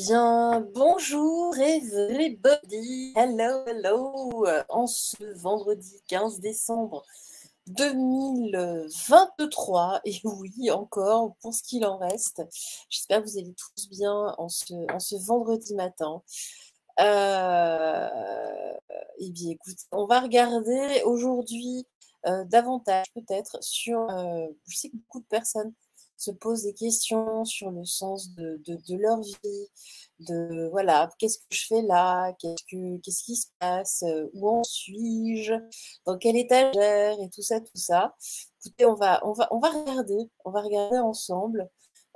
bien, bonjour everybody, hello, hello, en ce vendredi 15 décembre 2023, et oui, encore, pour ce qu'il en reste, j'espère que vous allez tous bien en ce vendredi matin. Eh bien, écoute, on va regarder aujourd'hui davantage peut-être sur, je sais que beaucoup de personnes se posent des questions sur le sens de leur vie, de voilà, qu'est-ce que je fais là, qu'est-ce qui se passe, où en suis-je, dans quelle étagère et tout ça, tout ça. Écoutez, on va regarder ensemble.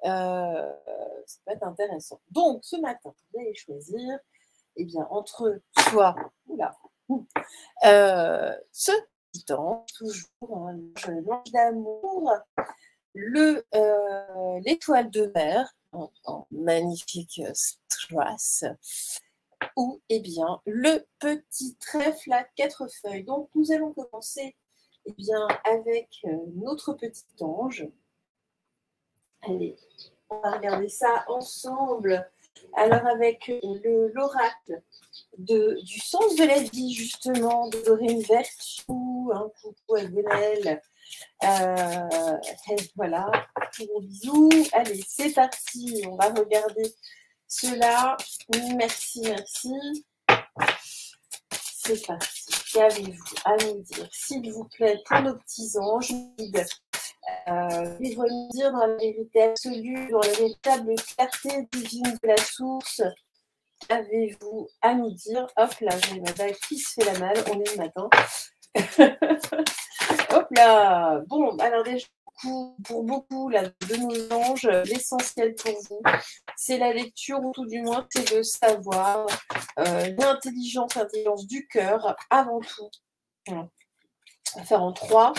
Ça peut être intéressant. Donc, ce matin, vous allez choisir, eh bien, entre soit, oula, ce petit temps, toujours, hein, l'ange d'amour, l'étoile de mer, en magnifique strass, ou eh bien le petit trèfle à 4 feuilles. Donc nous allons commencer eh bien, avec notre petit ange. Allez, on va regarder ça ensemble. Alors avec l'oracle du sens de la vie, justement, de Doreen Vertu, hein, coucou à Gwenelle. Voilà, gros bisous. Allez, c'est parti, on va regarder cela. Merci, merci. C'est parti. Qu'avez-vous à nous dire, s'il vous plaît, pour nos petits anges guides? Ils vont nous dire dans la vérité absolue, dans la véritable clarté divine de la source. Qu'avez-vous à nous dire? Hop là, j'ai ma bague qui se fait la malle, on est le matin. Hop là. Bon, alors déjà, pour beaucoup là, de nos anges, l'essentiel pour vous, c'est la lecture, ou tout du moins, c'est de savoir l'intelligence du cœur, avant tout. Voilà. On va faire en 3.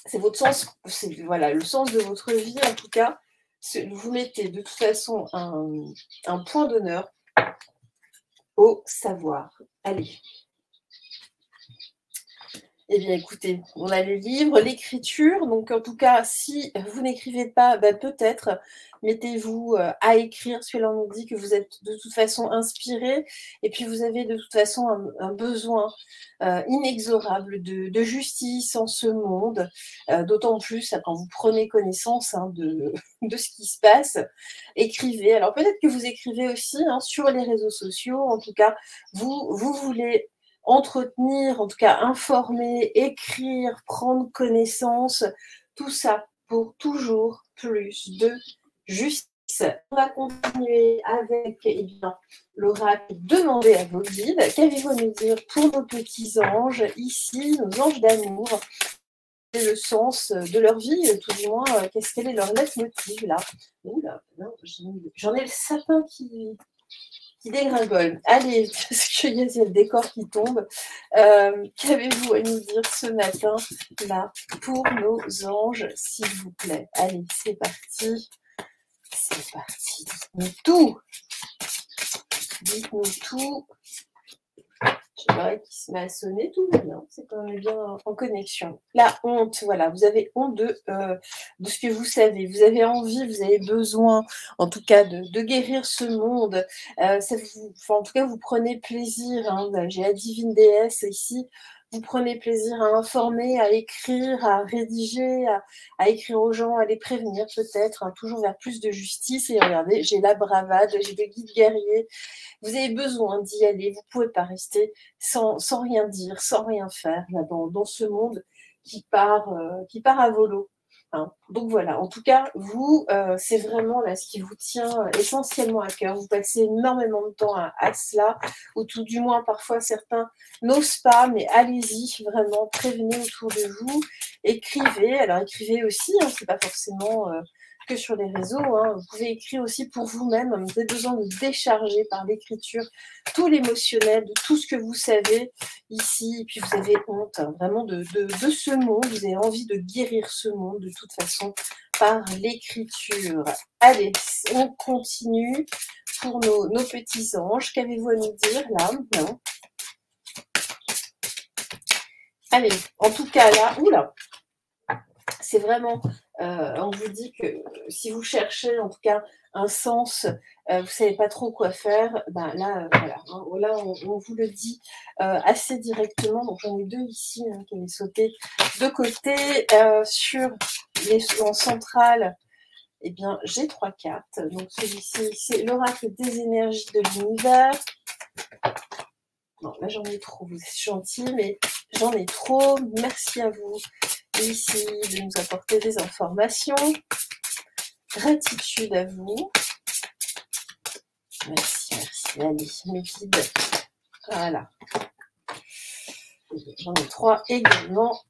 C'est votre sens, c'est voilà, le sens de votre vie, en tout cas. Vous mettez de toute façon un point d'honneur au savoir. Allez. Eh bien, écoutez, on a les livres, l'écriture. Donc, en tout cas, si vous n'écrivez pas, ben, peut-être mettez-vous à écrire, parce que là, on nous dit que vous êtes de toute façon inspiré, et puis vous avez de toute façon un besoin inexorable de justice en ce monde, d'autant plus quand vous prenez connaissance de ce qui se passe. Écrivez. Alors, peut-être que vous écrivez aussi sur les réseaux sociaux. En tout cas, vous voulez entretenir, en tout cas informer, écrire, prendre connaissance, tout ça pour toujours plus de justice. On va continuer avec l'oracle. Demandez à vos guides, qu'avez-vous à nous dire pour nos petits anges, ici, nos anges d'amour, le sens de leur vie, tout du moins, quel est leur leitmotiv là. Oula, j'en ai le sapin qui dégringole. Allez, parce qu'il y a le décor qui tombe. Qu'avez-vous à nous dire ce matin, là, pour nos anges, s'il vous plaît? Allez, c'est parti. C'est parti. Dites-nous tout. Dites-nous tout. Je dirais qu'il se met à sonner, tout va bien. C'est quand même bien en connexion. La honte, voilà. Vous avez honte de ce que vous savez. Vous avez envie, vous avez besoin, en tout cas, de guérir ce monde. En tout cas, vous prenez plaisir. J'ai la divine déesse ici. Vous prenez plaisir à informer, à écrire, à rédiger, à écrire aux gens, à les prévenir peut-être, toujours vers plus de justice. Et regardez, j'ai la bravade, j'ai le guide guerrier. Vous avez besoin d'y aller. Vous ne pouvez pas rester sans rien dire, sans rien faire là, dans ce monde qui part à volo. Donc voilà, en tout cas, vous, c'est vraiment là ce qui vous tient essentiellement à cœur. Vous passez énormément de temps à cela, ou tout du moins parfois certains n'osent pas, mais allez-y, vraiment, prévenez autour de vous, écrivez. Alors écrivez aussi, c'est pas forcément que sur les réseaux. Vous pouvez écrire aussi pour vous-même. Vous avez besoin de décharger par l'écriture tout l'émotionnel, de tout ce que vous savez ici. Et puis vous avez honte vraiment de ce monde. Vous avez envie de guérir ce monde de toute façon par l'écriture. Allez, on continue pour nos petits anges. Qu'avez-vous à nous dire là? Non. Allez, en tout cas là, oula, c'est vraiment, on vous dit que si vous cherchez en tout cas un sens, vous ne savez pas trop quoi faire, ben là, voilà, hein, là on vous le dit assez directement. Donc j'en ai 2 ici hein, qui avaient sauté de côté. Sur en centrale, eh bien j'ai 3 cartes. Donc celui-ci, c'est l'oracle des énergies de l'univers. Non, là j'en ai trop, vous êtes gentil, mais j'en ai trop. Merci à vous ici de nous apporter des informations. Gratitude à vous. Merci, merci. Allez, mes guides. Voilà. J'en ai 3 également.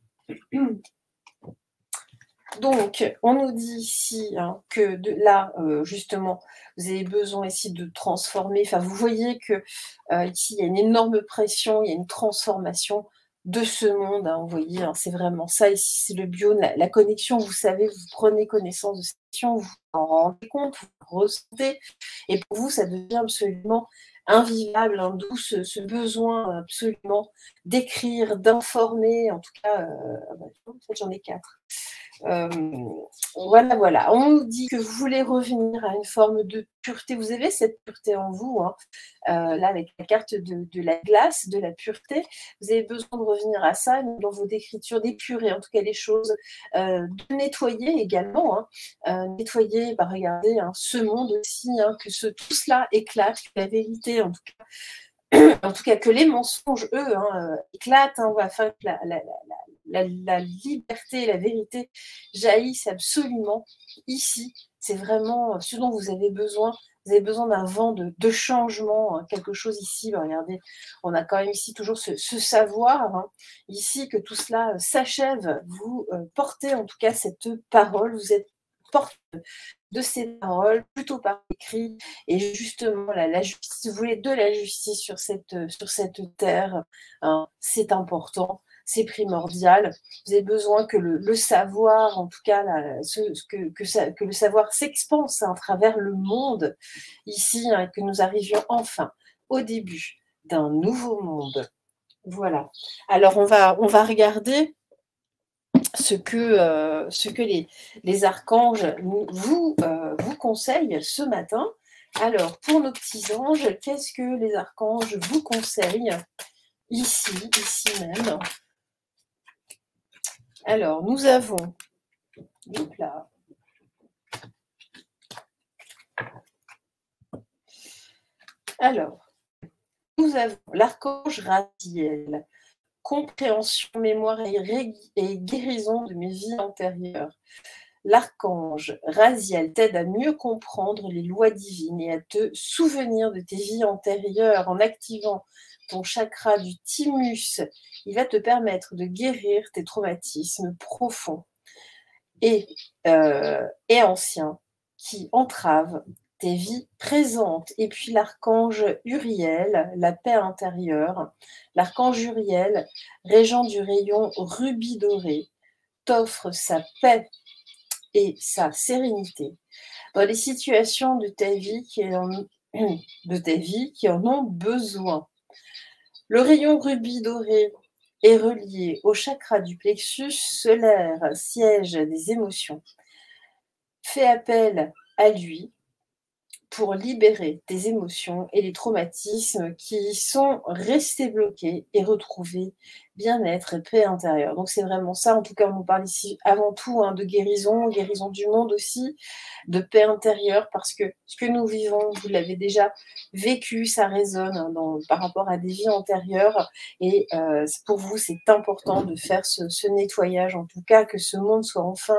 Donc, on nous dit ici hein, que là, justement, vous avez besoin ici de transformer. Enfin, vous voyez que ici, il y a une énorme pression, il y a une transformation de ce monde. Hein, vous voyez, hein, c'est vraiment ça. Ici, c'est le bio, la connexion. Vous savez, vous prenez connaissance de cette question, vous en rendez compte, vous le ressentez. Et pour vous, ça devient absolument invivable, hein, d'où ce besoin absolument d'écrire, d'informer. En tout cas, en fait, j'en ai 4. Voilà, voilà. On nous dit que vous voulez revenir à une forme de pureté. Vous avez cette pureté en vous, hein. Là, avec la carte de la glace, de la pureté. Vous avez besoin de revenir à ça dans vos écritures, d'épurer en tout cas les choses, de nettoyer également. Hein. Nettoyer, bah, regardez, hein, ce monde aussi, hein, que tout cela éclate, que la vérité, en tout cas que les mensonges, eux, hein, éclatent, hein, afin que la liberté, la vérité jaillissent absolument ici. C'est vraiment ce dont vous avez besoin. Vous avez besoin d'un vent de changement, hein, quelque chose ici. Ben, regardez, on a quand même ici toujours ce savoir, hein, ici, que tout cela s'achève. Vous portez en tout cas cette parole, vous êtes porte de ces paroles, plutôt par écrit, et justement la justice, si vous voulez de la justice sur cette terre, hein, c'est important, c'est primordial. Vous avez besoin que le savoir, en tout cas, que le savoir s'expanse hein, à travers le monde, ici, hein, que nous arrivions enfin au début d'un nouveau monde. Voilà. Alors, on va regarder ce que les archanges vous conseillent ce matin. Alors, pour nos petits anges, qu'est-ce que les archanges vous conseillent ici même? Alors, nous avons, donc là, alors, nous avons l'archange Raziel, compréhension, mémoire et guérison de mes vies antérieures. L'archange Raziel t'aide à mieux comprendre les lois divines et à te souvenir de tes vies antérieures en activant ton chakra du thymus. Il va te permettre de guérir tes traumatismes profonds et anciens qui entravent tes vies présentes. Et puis l'archange Uriel, la paix intérieure. L'archange Uriel, régent du rayon rubis doré, t'offre sa paix et sa sérénité dans les situations de ta vie qui en ont besoin. Le rayon rubis doré est relié au chakra du plexus solaire, siège des émotions. Fais appel à lui pour libérer tes émotions et les traumatismes qui sont restés bloqués et retrouver bien-être et paix intérieure. Donc c'est vraiment ça, en tout cas on nous parle ici avant tout hein, de guérison du monde aussi, de paix intérieure, parce que ce que nous vivons, vous l'avez déjà vécu, ça résonne hein, par rapport à des vies antérieures, et pour vous c'est important de faire ce nettoyage, en tout cas que ce monde soit enfin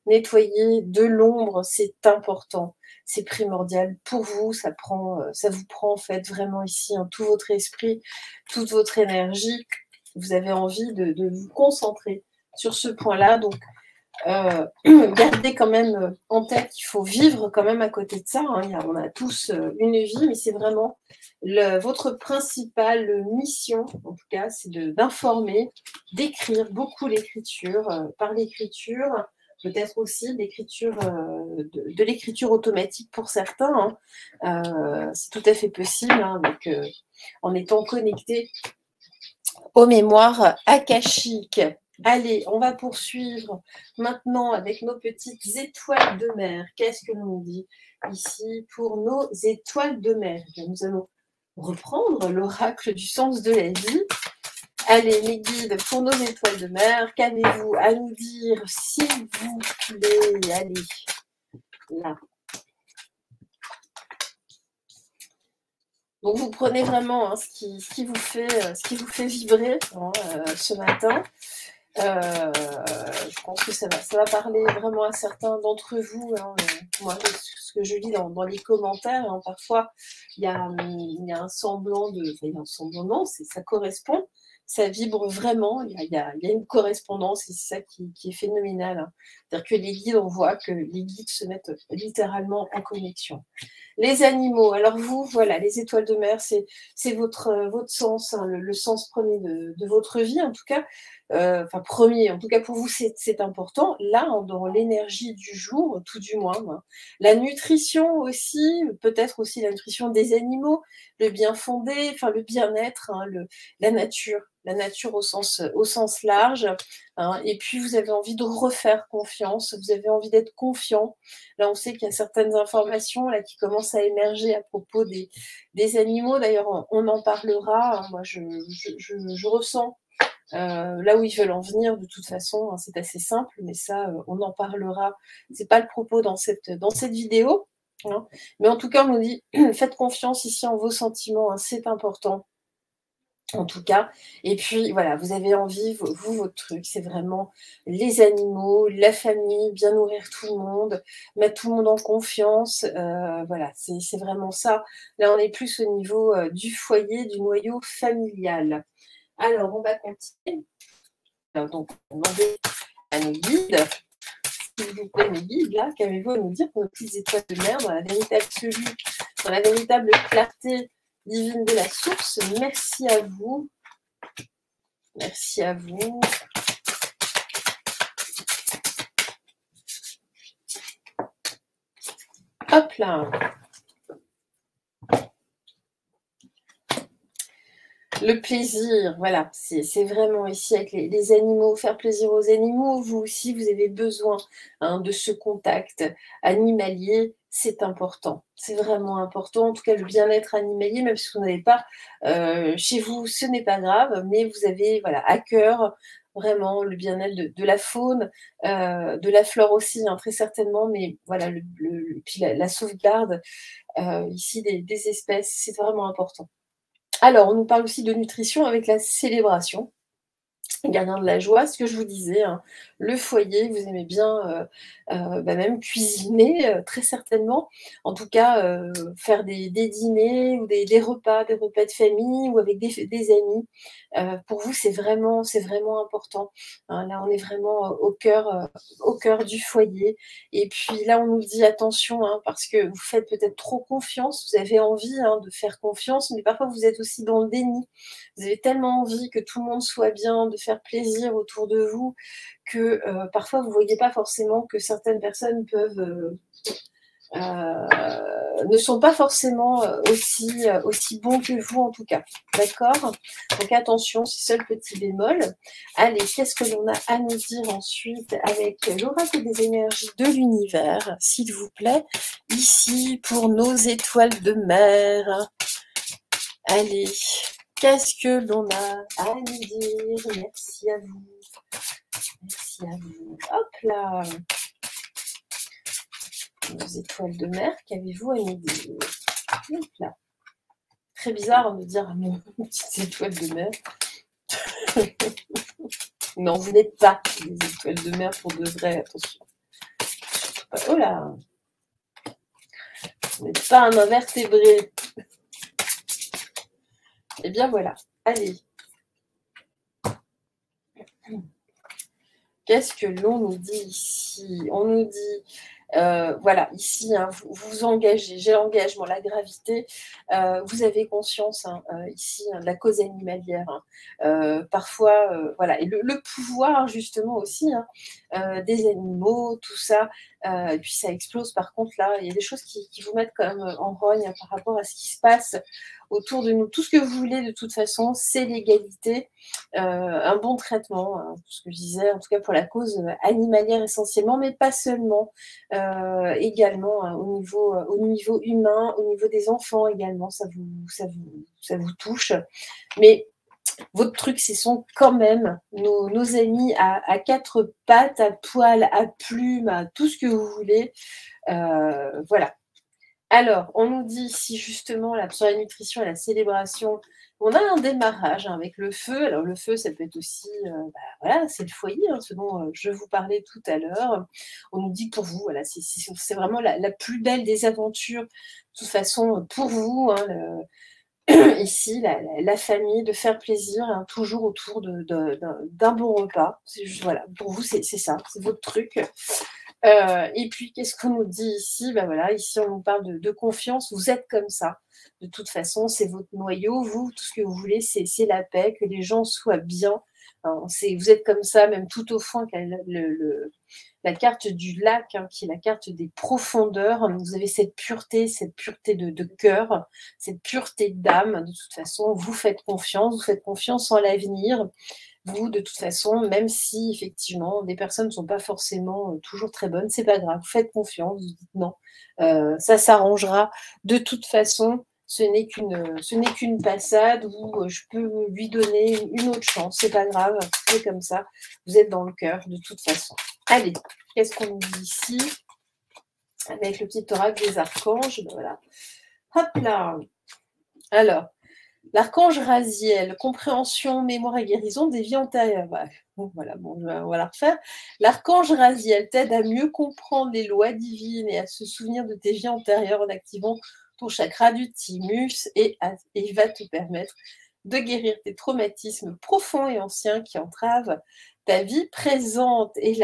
nettoyé de l'ombre, c'est important. C'est primordial pour vous, ça vous prend en fait vraiment ici hein, tout votre esprit, toute votre énergie. Vous avez envie de vous concentrer sur ce point-là. Donc, gardez quand même en tête qu'il faut vivre quand même à côté de ça. Hein. On a tous une vie, mais c'est vraiment votre principale mission, en tout cas, c'est d'informer, d'écrire beaucoup l'écriture, par l'écriture. Peut-être aussi l'écriture, de l'écriture automatique pour certains. Hein. C'est tout à fait possible, hein, donc, en étant connecté aux mémoires akashiques. Allez, on va poursuivre maintenant avec nos petites étoiles de mer. Qu'est-ce que l'on dit ici pour nos étoiles de mer? Nous allons reprendre l'oracle du sens de la vie. Allez, mes guides, pour nos étoiles de mer, qu'avez-vous à nous dire, s'il vous plaît? Allez, là. Donc, vous prenez vraiment ce qui vous fait vibrer ce matin. Je pense que ça va parler vraiment à certains d'entre vous. Moi, ce que je lis dans les commentaires, parfois, il y a un semblant de... Enfin, il y a un semblant, non, ça correspond. Ça vibre vraiment, il y a une correspondance et c'est ça qui est phénoménal. C'est-à-dire que les guides, on voit que les guides se mettent littéralement en connexion. Les animaux, alors vous, voilà, les étoiles de mer, c'est votre sens, le sens premier de votre vie, en tout cas. Enfin, premier, en tout cas pour vous, c'est important. Là, dans l'énergie du jour, tout du moins. La nutrition aussi, peut-être aussi la nutrition des animaux, le bien fondé, enfin le bien-être, la nature au sens large. Et puis, vous avez envie de refaire confiance, vous avez envie d'être confiant. Là, on sait qu'il y a certaines informations là, qui commencent à émerger à propos des animaux. D'ailleurs, on en parlera. Moi, je ressens là où ils veulent en venir. De toute façon, c'est assez simple, mais ça, on en parlera. C'est pas le propos dans cette vidéo. Mais en tout cas, on nous dit, faites confiance ici en vos sentiments, c'est important. En tout cas, et puis voilà, vous avez envie, vous, votre truc, c'est vraiment les animaux, la famille, bien nourrir tout le monde, mettre tout le monde en confiance, voilà, c'est vraiment ça. Là, on est plus au niveau du foyer, du noyau familial. Alors, on va continuer. Alors, donc, on va demander à nos guides, s'il vous plaît, mes guides, là, qu'avez-vous à nous dire pour nos petites étoiles de mer, dans la vérité absolue, dans la véritable clarté divine de la source. Merci à vous. Merci à vous. Hop là. Le plaisir, voilà, c'est vraiment ici avec les animaux, faire plaisir aux animaux. Vous aussi, vous avez besoin de ce contact animalier, c'est important. C'est vraiment important. En tout cas, le bien-être animalier, même si vous n'avez pas chez vous, ce n'est pas grave, mais vous avez à cœur vraiment le bien-être de la faune, de la flore aussi, très certainement, mais voilà, puis la sauvegarde ici des espèces, c'est vraiment important. Alors, on nous parle aussi de nutrition avec la célébration, gardien de la joie, ce que je vous disais, le foyer, vous aimez bien même cuisiner, très certainement. En tout cas, faire des dîners ou des repas de famille ou avec des amis. Pour vous, c'est vraiment important. Là, on est vraiment au cœur du foyer. Et puis là, on nous dit attention, parce que vous faites peut-être trop confiance, vous avez envie de faire confiance, mais parfois vous êtes aussi dans le déni. Vous avez tellement envie que tout le monde soit bien, de faire plaisir autour de vous, que parfois vous ne voyez pas forcément que certaines personnes ne sont pas forcément aussi bons que vous en tout cas. D'accord? Donc attention, c'est seul petit bémol. Allez, qu'est-ce que l'on a à nous dire ensuite avec l'oracle des énergies de l'univers, s'il vous plaît, ici pour nos étoiles de mer. Allez, qu'est-ce que l'on a à nous dire? Merci à vous. Merci à vous. Hop là. Nos étoiles de mer, qu'avez-vous à nous dire? Hop là. Très bizarre de dire mon petites étoiles de mer. Non, vous n'êtes pas des étoiles de mer pour de vrai, attention. Oh là. Vous n'êtes pas un invertébré. Eh bien voilà. Allez. Qu'est-ce que l'on nous dit ici? On nous dit, voilà, ici, vous vous engagez, j'ai l'engagement, la gravité, vous avez conscience ici de la cause animalière. Parfois, voilà, et le pouvoir justement aussi des animaux, tout ça, Et puis ça explose. Par contre, là, il y a des choses qui vous mettent quand même en rogne par rapport à ce qui se passe autour de nous. Tout ce que vous voulez, de toute façon, c'est l'égalité, un bon traitement, hein, tout ce que je disais, en tout cas pour la cause animalière essentiellement, mais pas seulement, également hein, au niveau humain, au niveau des enfants également, ça vous touche. Mais votre truc, ce sont quand même nos amis à quatre pattes, à poils, à plumes, à tout ce que vous voulez. Voilà. Alors, on nous dit ici justement là, sur la nutrition et la célébration, on a un démarrage hein, avec le feu. Alors le feu, ça peut être aussi, voilà, c'est le foyer, hein, ce dont je vous parlais tout à l'heure. On nous dit pour vous, voilà, c'est vraiment la plus belle des aventures, de toute façon, pour vous, hein, ici, la famille, de faire plaisir, hein, toujours autour d'un bon repas. Voilà, pour vous, c'est ça, c'est votre truc. Et puis, qu'est-ce qu'on nous dit ici? Ben voilà, ici, on nous parle de confiance. Vous êtes comme ça. De toute façon, c'est votre noyau. Vous, tout ce que vous voulez, c'est la paix, que les gens soient bien. Hein, vous êtes comme ça, même tout au fond, la carte du lac, hein, qui est la carte des profondeurs. Vous avez cette pureté de cœur, cette pureté d'âme. De toute façon, vous faites confiance en l'avenir. Vous, de toute façon, même si effectivement des personnes ne sont pas forcément toujours très bonnes, c'est pas grave, vous faites confiance, vous dites non, ça s'arrangera. De toute façon, ce n'est qu'une passade où je peux lui donner une autre chance, c'est pas grave, c'est comme ça, vous êtes dans le cœur de toute façon. Allez, qu'est-ce qu'on nous dit ici? Avec le petit oracle des archanges, ben voilà. Hop là. Alors, l'archange Raziel, compréhension, mémoire et guérison des vies antérieures. Bah, bon, voilà, bon, on va la refaire. L'archange Raziel t'aide à mieux comprendre les lois divines et à se souvenir de tes vies antérieures en activant ton chakra du thymus et il va te permettre de guérir tes traumatismes profonds et anciens qui entravent ta vie présente. Et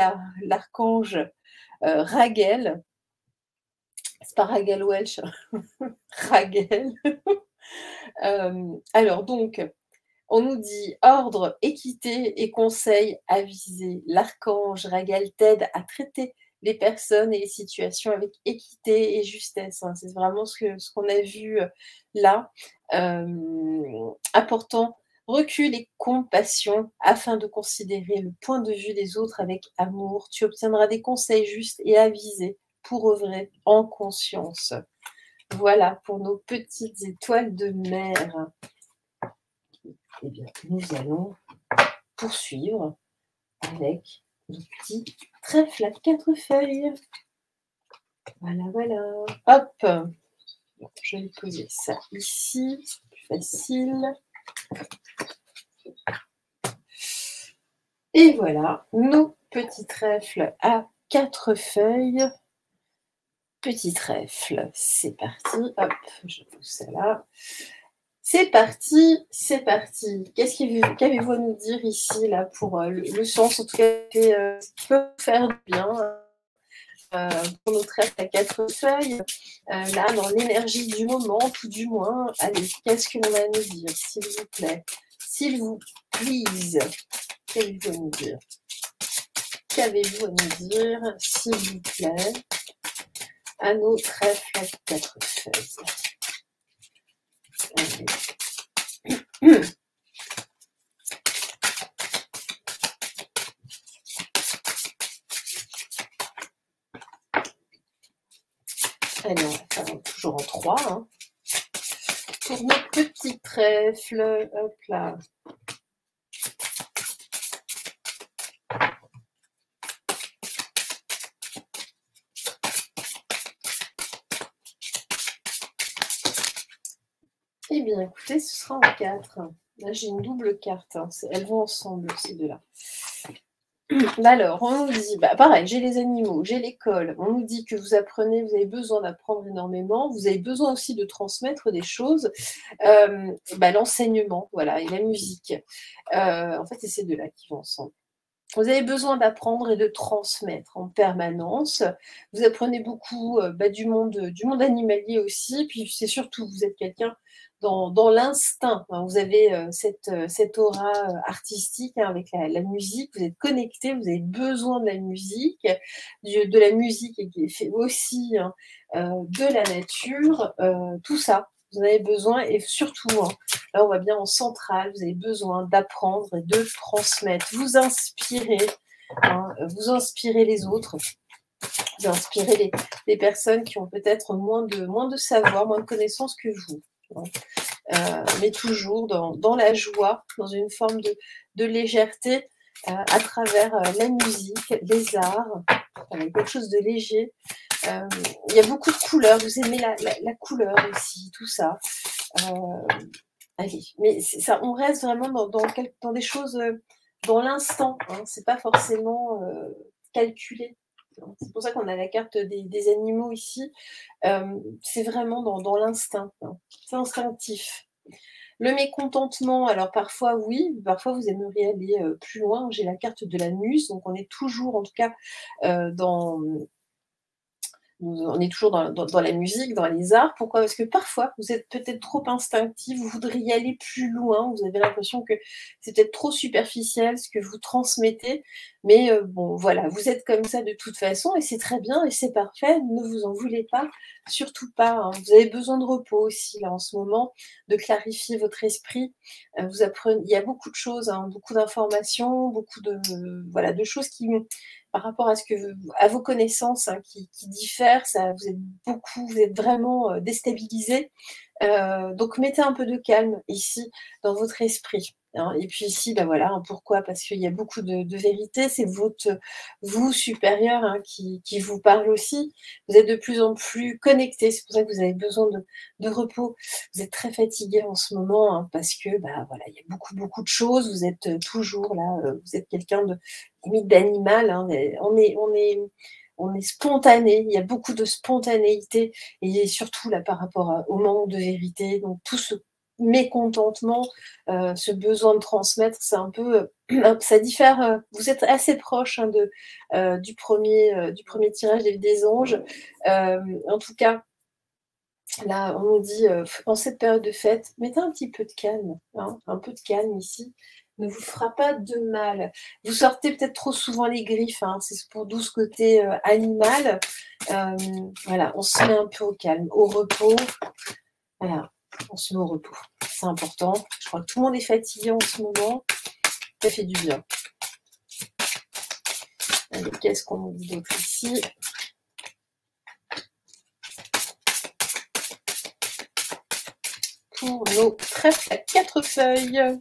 l'archange Raguel, c'est pas Raguel Welch, Raguel. Alors donc, on nous dit ordre, équité et conseil avisé. L'archange Raguel t'aide à traiter les personnes et les situations avec équité et justesse. Hein. C'est vraiment ce qu'on a vu là. Apportant recul et compassion afin de considérer le point de vue des autres avec amour. Tu obtiendras des conseils justes et avisés pour œuvrer en conscience. Voilà pour nos petites étoiles de mer. Eh bien, nous allons poursuivre avec nos petits trèfles à 4 feuilles. Voilà, voilà. Hop, je vais poser ça ici, c'est plus facile. Et voilà, nos petits trèfles à 4 feuilles. Petit trèfle, c'est parti. Hop, je pose ça là. C'est parti, c'est parti. Qu'avez-vous à nous dire ici là pour le sens, en tout cas, ce qui peut faire du bien pour nos trèfles à 4 feuilles, là, dans l'énergie du moment, tout du moins. Allez, qu'est-ce que l'on a à nous dire, s'il vous plaît? S'il vous plaise, qu'avez-vous à nous dire? Qu'avez-vous à nous dire, s'il vous plaît, à nos trèfles à 4 feuilles? Allez. Allez, on va faire toujours en 3. Hein. Pour nos petits trèfles, hop là. Eh bien, écoutez, ce sera en 4. Là, j'ai une double carte. Hein. Elles vont ensemble, ces deux-là. Alors, on nous dit, pareil, j'ai les animaux, j'ai l'école. On nous dit que vous apprenez, vous avez besoin d'apprendre énormément. Vous avez besoin aussi de transmettre des choses. L'enseignement, voilà, et la musique. En fait, c'est ces deux-là qui vont ensemble. Vous avez besoin d'apprendre et de transmettre en permanence. Vous apprenez beaucoup du monde animalier aussi. Puis c'est surtout, vous êtes quelqu'un dans l'instinct. Hein. Vous avez cette aura artistique hein, avec la musique, vous êtes connecté, vous avez besoin de la musique, de la musique et qui est fait aussi hein, de la nature, tout ça. Vous en avez besoin et surtout, hein, là on va bien en centrale, vous avez besoin d'apprendre et de transmettre, vous inspirer, hein, vous inspirer les autres, vous inspirer les personnes qui ont peut-être moins de savoir, moins de connaissances que vous. Hein. Mais toujours dans la joie, dans une forme de légèreté à travers la musique, les arts, quelque chose de léger. Il y a beaucoup de couleurs, vous aimez la couleur aussi, tout ça. Allez, mais ça, on reste vraiment dans des choses, dans l'instant, hein, c'est pas forcément calculé. C'est pour ça qu'on a la carte des animaux ici. C'est vraiment dans l'instinct, hein. C'est instinctif. Le mécontentement, alors parfois oui, parfois vous aimeriez aller plus loin. J'ai la carte de la muse, donc on est toujours en tout cas on est toujours dans la musique, dans les arts. Pourquoi? Parce que parfois, vous êtes peut-être trop instinctif, vous voudriez aller plus loin, vous avez l'impression que c'est peut-être trop superficiel ce que vous transmettez, mais bon, voilà, vous êtes comme ça de toute façon, et c'est très bien, et c'est parfait, ne vous en voulez pas, surtout pas. Hein. Vous avez besoin de repos aussi, là, en ce moment, de clarifier votre esprit. Vous apprenez, il y a beaucoup de choses, hein, beaucoup d'informations, beaucoup voilà, de choses qui par rapport à à vos connaissances hein, qui diffèrent, ça, vous êtes vraiment déstabilisé. Donc mettez un peu de calme ici dans votre esprit. Hein. Et puis ici, ben voilà, hein, pourquoi? Parce qu'il y a beaucoup de vérité, c'est vous supérieur hein, qui vous parle aussi. Vous êtes de plus en plus connecté, c'est pour ça que vous avez besoin de repos. Vous êtes très fatigué en ce moment hein, parce que bah, voilà, il y a beaucoup de choses. Vous êtes toujours là, vous êtes quelqu'un de limite d'animal. Hein, on est spontané, il y a beaucoup de spontanéité et surtout là par rapport au manque de vérité, donc tout ce mécontentement, ce besoin de transmettre, c'est un peu, ça diffère, vous êtes assez proche hein, du premier tirage des anges. En tout cas, là, on nous dit, en cette période de fête, mettez un petit peu de calme, hein, un peu de calme ici, ne vous fera pas de mal. Vous sortez peut-être trop souvent les griffes, hein, c'est pour d'où ce côté animal. Voilà, on se met un peu au calme, au repos. Voilà, on se met au repos. C'est important. Je crois que tout le monde est fatigué en ce moment. Ça fait du bien. Allez, qu'est-ce qu'on nous dit d'autre ici? Pour nos trèfles à 4 feuilles.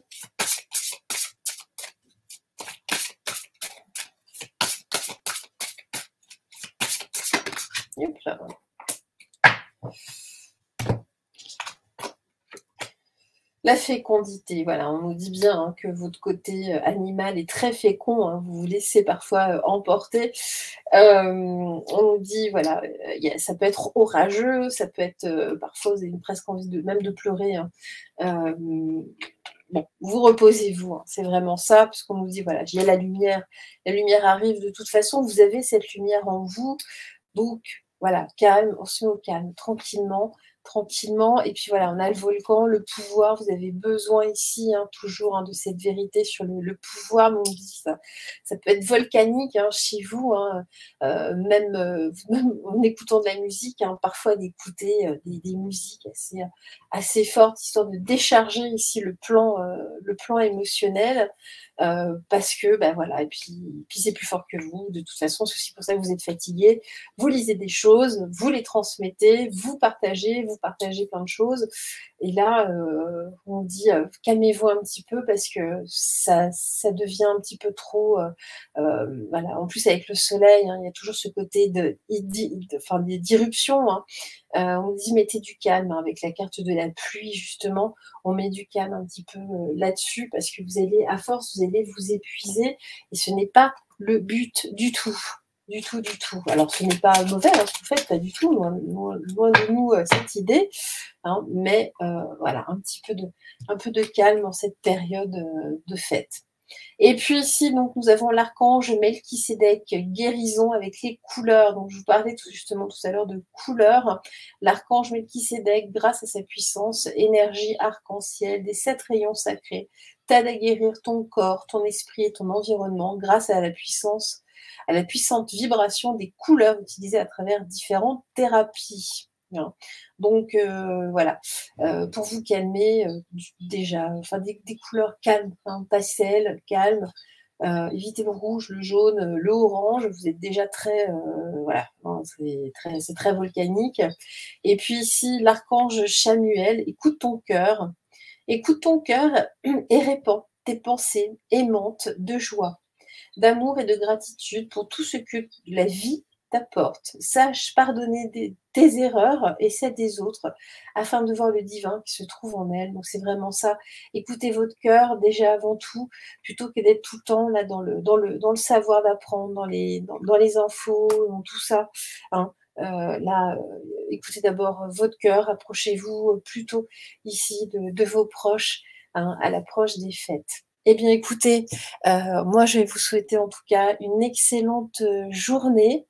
Hop là. La fécondité, voilà, on nous dit bien hein, que votre côté animal est très fécond, hein, vous vous laissez parfois emporter. On nous dit, voilà, ça peut être orageux, ça peut être, parfois vous avez presque envie même de pleurer. Hein. Bon, vous reposez-vous, hein, c'est vraiment ça, parce qu'on nous dit, voilà, il y a la lumière arrive de toute façon, vous avez cette lumière en vous, donc voilà, calme, on se met au calme, tranquillement, et puis voilà, on a le volcan, le pouvoir, vous avez besoin ici, hein, toujours, hein, de cette vérité sur le pouvoir, mais on dit ça peut être volcanique hein, chez vous, hein, même en écoutant de la musique, hein, parfois d'écouter des musiques assez fortes, histoire de décharger ici le plan émotionnel, parce que, ben voilà, et puis c'est plus fort que vous, de toute façon, c'est aussi pour ça que vous êtes fatigué, vous lisez des choses, vous les transmettez, vous partagez plein de choses, et là, on dit, calmez-vous un petit peu, parce que ça devient un petit peu trop, voilà, en plus avec le soleil, hein, il y a toujours ce côté d'irruption, hein. On dit mettez du calme, hein, avec la carte de la pluie, justement, on met du calme un petit peu là-dessus, parce que vous allez, à force, vous allez vous épuiser, et ce n'est pas le but du tout. Du tout. Alors, ce n'est pas mauvais, hein, ce que vous faites, pas du tout, loin de nous cette idée, hein, mais voilà, un peu de calme en cette période de fête. Et puis ici, donc, nous avons l'archange Melchisédek, guérison avec les couleurs. Donc, je vous parlais justement tout à l'heure de couleurs. L'archange Melchisédek, grâce à sa puissance, énergie arc-en-ciel, des 7 rayons sacrés, t'aide à guérir ton corps, ton esprit et ton environnement grâce à la puissance, à la puissante vibration des couleurs utilisées à travers différentes thérapies. Donc voilà, pour vous calmer déjà, enfin des couleurs calmes, hein, pastel, calme, évitez le rouge, le jaune, le orange, vous êtes déjà très, voilà, hein, c'est très volcanique. Et puis ici, l'archange Chamuel, écoute ton cœur et répands tes pensées aimantes de joie, d'amour et de gratitude pour tout ce que la vie t'apporte. Sache pardonner tes erreurs et celles des autres afin de voir le divin qui se trouve en elle. Donc c'est vraiment ça. Écoutez votre cœur déjà avant tout, plutôt que d'être tout le temps là dans le savoir d'apprendre, dans les infos, dans tout ça. Hein. Là, écoutez d'abord votre cœur, approchez-vous plutôt ici de vos proches, hein, à l'approche des fêtes. Eh bien, écoutez, moi, je vais vous souhaiter en tout cas une excellente journée.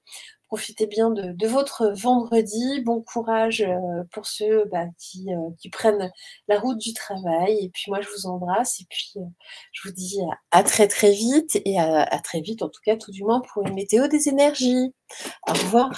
Profitez bien de votre vendredi. Bon courage pour ceux qui prennent la route du travail. Et puis moi, je vous embrasse. Et puis, je vous dis à très très vite. Et à très vite, en tout cas, tout du moins pour une météo des énergies. Au revoir.